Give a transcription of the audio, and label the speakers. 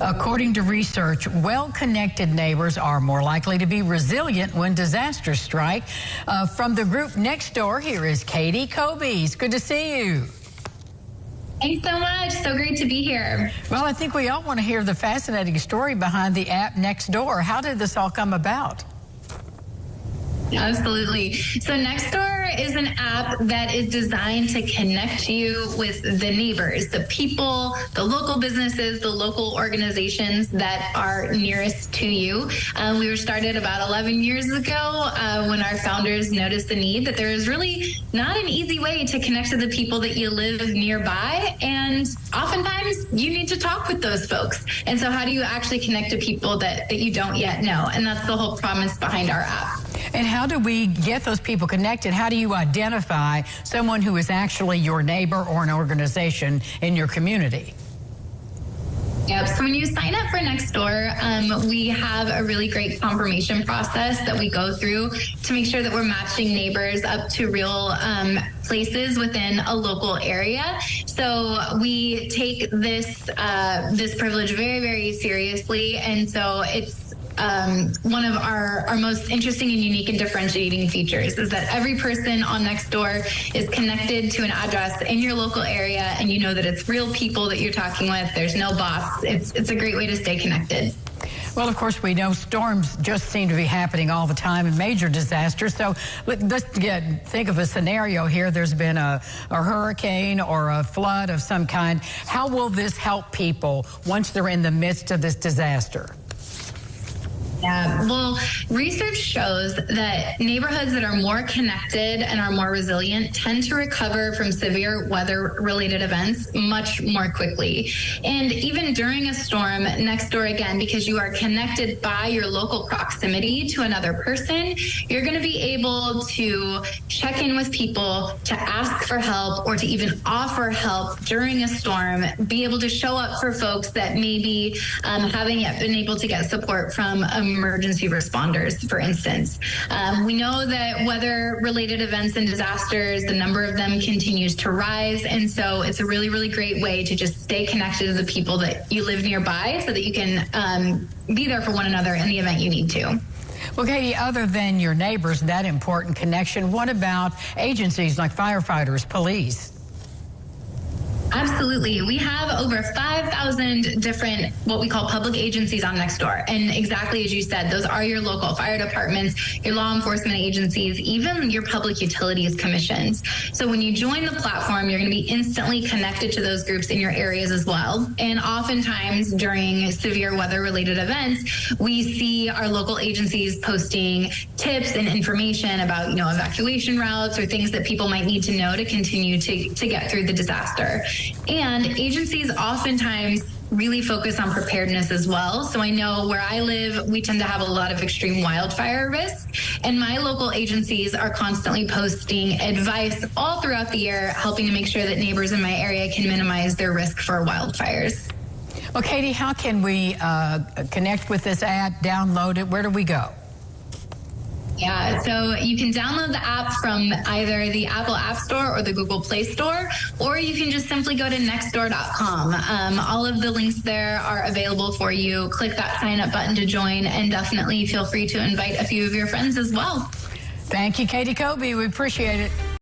Speaker 1: According to research, well-connected neighbors are more likely to be resilient when disasters strike. From the group Nextdoor, here is Katie Cobies. Good to see you.
Speaker 2: Thanks so much. So great to be here.
Speaker 1: Well, I think we all want to hear the fascinating story behind the app Nextdoor. How did this all come about?
Speaker 2: Absolutely. So Nextdoor is an app that is designed to connect you with the neighbors, the people, the local businesses, the local organizations that are nearest to you. We were started about 11 years ago when our founders noticed the need that there is really not an easy way to connect to the people that you live nearby. And oftentimes you need to talk with those folks. And so how do you actually connect to people that you don't yet know? And that's the whole promise behind our app.
Speaker 1: And how do we get those people connected? How do you identify someone who is actually your neighbor or an organization in your community?
Speaker 2: Yep. So when you sign up for Nextdoor, we have a really great confirmation process that we go through to make sure that we're matching neighbors up to real places within a local area. So we take this privilege very, very seriously, and so it's one of our most interesting and unique and differentiating features is that every person on Nextdoor is connected to an address in your local area, and you know that it's real people that you're talking with. There's no bots. It's a great way to stay connected.
Speaker 1: Well, of course, we know storms just seem to be happening all the time and major disasters. So let's think of a scenario here. There's been a hurricane or a flood of some kind. How will this help people once they're in the midst of this disaster?
Speaker 2: Yeah, well, research shows that neighborhoods that are more connected and are more resilient tend to recover from severe weather-related events much more quickly. And even during a storm, Nextdoor, again, because you are connected by your local proximity to another person, you're going to be able to check in with people, to ask for help, or to even offer help during a storm, be able to show up for folks that maybe haven't yet been able to get support from emergency responders, for instance. We know that weather-related events and disasters, the number of them continues to rise, and so it's a really, really great way to just stay connected to the people that you live nearby so that you can be there for one another in the event you need to.
Speaker 1: Well, Katie, other than your neighbors, that important connection, what about agencies like firefighters, police?
Speaker 2: Absolutely. We have over 5,000 different what we call public agencies on Nextdoor. And exactly as you said, those are your local fire departments, your law enforcement agencies, even your public utilities commissions. So when you join the platform, you're going to be instantly connected to those groups in your areas as well. And oftentimes during severe weather-related events, we see our local agencies posting tips and information about, evacuation routes or things that people might need to know to continue to get through the disaster. And agencies oftentimes really focus on preparedness as well. So I know where I live, we tend to have a lot of extreme wildfire risk, and my local agencies are constantly posting advice all throughout the year, helping to make sure that neighbors in my area can minimize their risk for wildfires.
Speaker 1: Well, Katie, how can we connect with this app, download it? Where do we go?
Speaker 2: Yeah, so you can download the app from either the Apple App Store or the Google Play Store, or you can just simply go to nextdoor.com. All of the links there are available for you. Click that sign up button to join, and definitely feel free to invite a few of your friends as well.
Speaker 1: Thank you, Katie Cobies. We appreciate it.